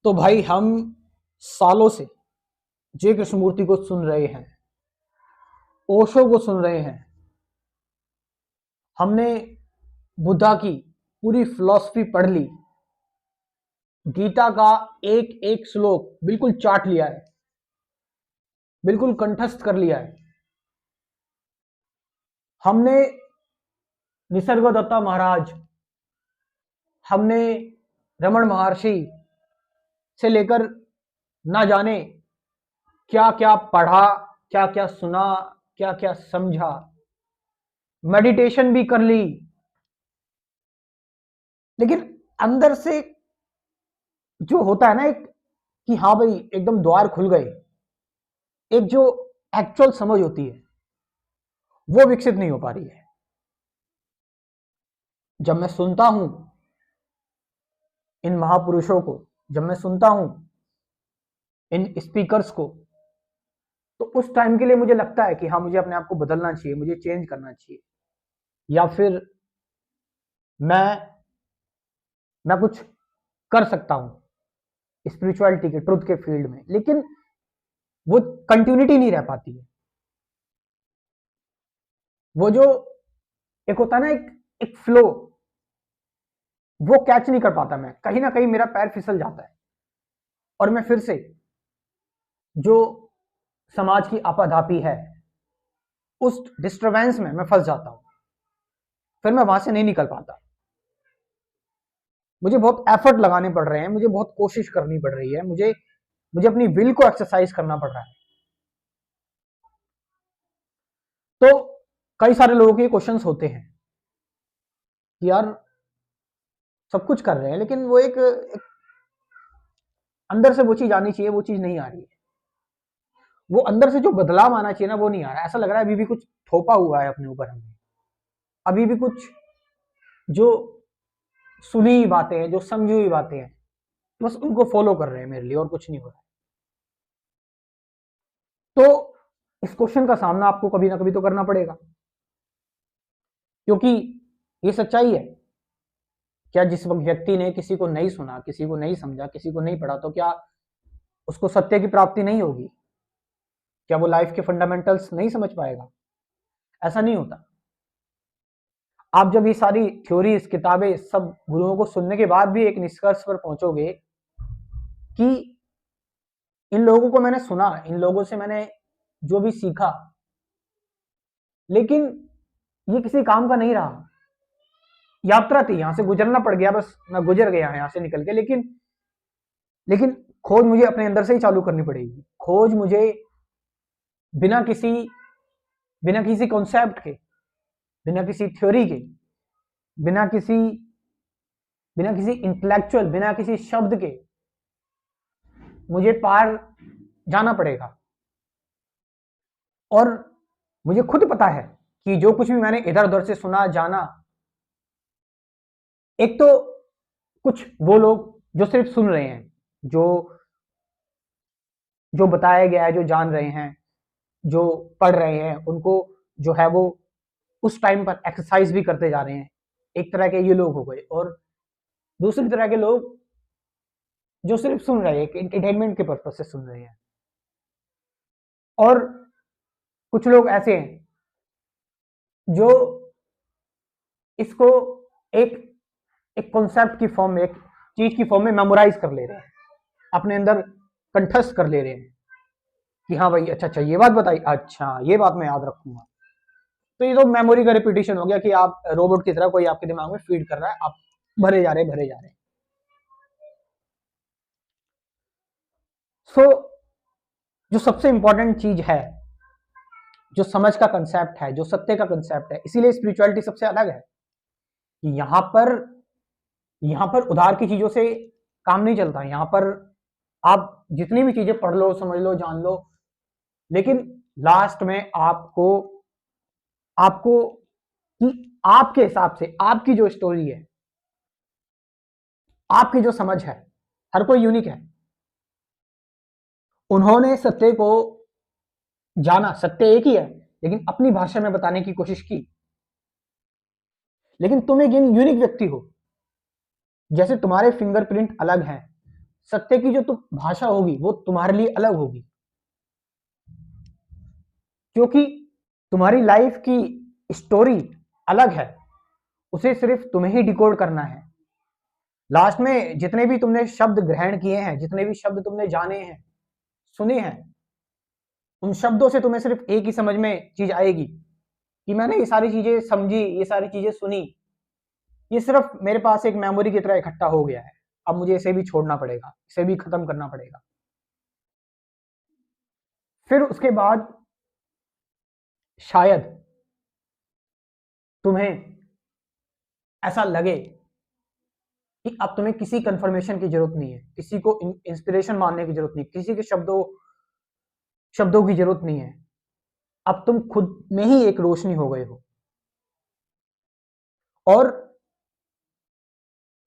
तो भाई हम सालों से जय कृष्णमूर्ति को सुन रहे हैं, ओशो को सुन रहे हैं। हमने बुद्धा की पूरी फिलॉसफी पढ़ ली, गीता का एक एक श्लोक बिल्कुल चाट लिया है, बिल्कुल कंठस्थ कर लिया है। हमने निसर्गदत्ता महाराज, हमने रमण महर्षि से लेकर ना जाने क्या क्या पढ़ा, क्या क्या सुना, क्या क्या समझा, मेडिटेशन भी कर ली, लेकिन अंदर से जो होता है ना एक कि हाँ भाई एकदम द्वार खुल गए, एक जो एक्चुअल समझ होती है वो विकसित नहीं हो पा रही है। जब मैं सुनता हूं इन महापुरुषों को, जब मैं सुनता हूं इन स्पीकर्स को, तो उस टाइम के लिए मुझे लगता है कि हाँ मुझे अपने आप को बदलना चाहिए, मुझे चेंज करना चाहिए, या फिर मैं कुछ कर सकता हूं स्पिरिचुअलिटी के, ट्रुथ के फील्ड में, लेकिन वो कंटिन्यूटी नहीं रह पाती है। वो जो एक होता है ना एक फ्लो, वो कैच नहीं कर पाता। मैं कहीं ना कहीं मेरा पैर फिसल जाता है और मैं फिर से जो समाज की आपाधापी है उस डिस्टरबेंस में मैं फंस जाता हूं, फिर मैं वहां से नहीं निकल पाता। मुझे बहुत एफर्ट लगाने पड़ रहे हैं, मुझे बहुत कोशिश करनी पड़ रही है, मुझे मुझे अपनी विल को एक्सरसाइज करना पड़ रहा है। तो कई सारे लोगों के क्वेश्चंस होते हैं कि यार सब कुछ कर रहे हैं लेकिन वो एक अंदर से वो चीज आनी चाहिए, वो चीज नहीं आ रही है। वो अंदर से जो बदलाव आना चाहिए ना वो नहीं आ रहा है। ऐसा लग रहा है अभी भी कुछ थोपा हुआ है अपने ऊपर हमने, अभी भी कुछ जो सुनी हुई बातें हैं, जो समझी हुई बातें हैं, बस उनको फॉलो कर रहे हैं मेरे लिए, और कुछ नहीं हो रहा है। तो इस क्वेश्चन का सामना आपको कभी ना कभी तो करना पड़ेगा, क्योंकि ये सच्चाई है। क्या जिस व्यक्ति ने किसी को नहीं सुना, किसी को नहीं समझा, किसी को नहीं पढ़ा, तो क्या उसको सत्य की प्राप्ति नहीं होगी? क्या वो लाइफ के फंडामेंटल्स नहीं समझ पाएगा? ऐसा नहीं होता। आप जब ये सारी थ्योरीज, किताबें, सब गुरुओं को सुनने के बाद भी एक निष्कर्ष पर पहुंचोगे कि इन लोगों को मैंने सुना, इन लोगों से मैंने जो भी सीखा, लेकिन ये किसी काम का नहीं रहा। यात्रा थी, यहां से गुजरना पड़ गया, बस मैं गुजर गया यहां से निकल के, लेकिन खोज मुझे अपने अंदर से ही चालू करनी पड़ेगी। खोज मुझे बिना किसी कॉन्सेप्ट के, बिना किसी थ्योरी के, बिना किसी इंटेलेक्चुअल, बिना किसी शब्द के मुझे पार जाना पड़ेगा। और मुझे खुद पता है कि जो कुछ भी मैंने इधर उधर से सुना, जाना, एक तो कुछ वो लोग जो सिर्फ सुन रहे हैं, जो जो बताया गया है, जो जान रहे हैं, जो पढ़ रहे हैं, उनको जो है वो उस टाइम पर एक्सरसाइज भी करते जा रहे हैं। एक तरह के ये लोग हो गए। और दूसरी तरह के लोग जो सिर्फ सुन रहे हैं, एंटरटेनमेंट के पर्पज से सुन रहे हैं। और कुछ लोग ऐसे हैं जो इसको एक एक कॉन्सेप्ट की फॉर्म में, एक चीज की फॉर्म में मेमोराइज कर ले रहे हैं, अपने अंदर कंठस्थ कर ले रहे हैं कि हाँ भाई अच्छा अच्छा ये बात बताई, अच्छा ये बात मैं याद रखूंगा। तो ये तो मेमोरी का रिपीटिशन हो गया कि आप रोबोट की तरह कोई आपके दिमाग में फीड कर रहा है, आप भरे जा रहे। सो जो सबसे इंपॉर्टेंट चीज है, जो समझ का कंसेप्ट है, जो सत्य का कंसेप्ट है, इसीलिए स्पिरिचुअलिटी सबसे अलग है कि यहां पर उधार की चीजों से काम नहीं चलता। यहां पर आप जितनी भी चीजें पढ़ लो, समझ लो, जान लो, लेकिन लास्ट में आपको आपको कि आपके हिसाब से आपकी जो स्टोरी है, आपकी जो समझ है, हर कोई यूनिक है। उन्होंने सत्य को जाना, सत्य एक ही है, लेकिन अपनी भाषा में बताने की कोशिश की। लेकिन तुम एक यूनिक व्यक्ति हो, जैसे तुम्हारे फिंगरप्रिंट अलग हैं, सत्य की जो तुम भाषा होगी वो तुम्हारे लिए अलग होगी, क्योंकि तुम्हारी लाइफ की स्टोरी अलग है, उसे सिर्फ तुम्हें ही डिकोड करना है। लास्ट में जितने भी तुमने शब्द ग्रहण किए हैं, जितने भी शब्द तुमने जाने हैं, सुने हैं, उन शब्दों से तुम्हें सिर्फ एक ही समझ में चीज आएगी कि मैंने ये सारी चीजें समझी, ये सारी चीजें सुनी, ये सिर्फ मेरे पास एक मेमोरी की तरह इकट्ठा हो गया है, अब मुझे इसे भी छोड़ना पड़ेगा, इसे भी खत्म करना पड़ेगा। फिर उसके बाद शायद तुम्हें ऐसा लगे कि अब तुम्हें किसी कंफर्मेशन की जरूरत नहीं है, किसी को इंस्पिरेशन मानने की जरूरत नहीं, किसी के शब्दों की जरूरत नहीं है, अब तुम खुद में ही एक रोशनी हो गए हो। और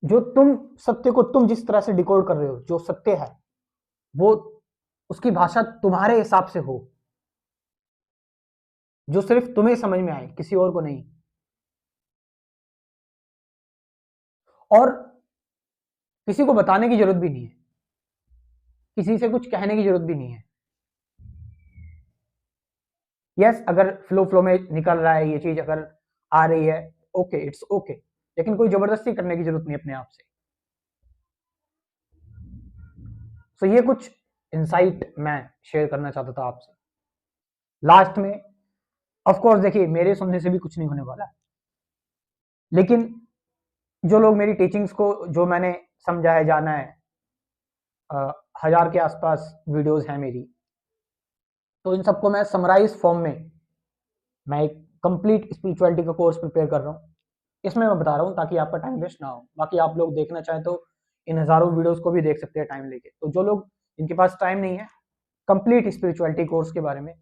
जो तुम सत्य को तुम जिस तरह से डिकोड कर रहे हो, जो सत्य है वो उसकी भाषा तुम्हारे हिसाब से हो, जो सिर्फ तुम्हें समझ में आए, किसी और को नहीं। और किसी को बताने की जरूरत भी नहीं है, किसी से कुछ कहने की जरूरत भी नहीं है। यस, अगर फ्लो में निकल रहा है ये चीज, अगर आ रही है, ओके, इट्स ओके, लेकिन कोई जबरदस्ती करने की जरूरत नहीं अपने आप से। तो ये कुछ इंसाइट मैं शेयर करना चाहता था आपसे। लास्ट में ऑफ कोर्स देखिए, मेरे सुनने से भी कुछ नहीं होने वाला, लेकिन जो लोग मेरी टीचिंग्स को, जो मैंने समझा है, जाना है, 1000 के आसपास वीडियोस हैं मेरी, तो इन सबको मैं समराइज फॉर्म में मैं एक कंप्लीट स्पिरिचुअलिटी का कोर्स प्रिपेयर कर रहा हूँ, इसमें मैं बता रहा हूँ ताकि आपका टाइम वेस्ट ना हो। बाकी आप लोग देखना चाहें तो इन हजारों वीडियोस को भी देख सकते हैं टाइम लेके। तो जो लोग, इनके पास टाइम नहीं है, कंप्लीट स्पिरिचुअलिटी कोर्स के बारे में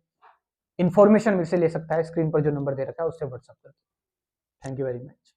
इंफॉर्मेशन मेरे से ले सकता है, स्क्रीन पर जो नंबर दे रखा है उससे व्हाट्सएप करके। Thank you very much.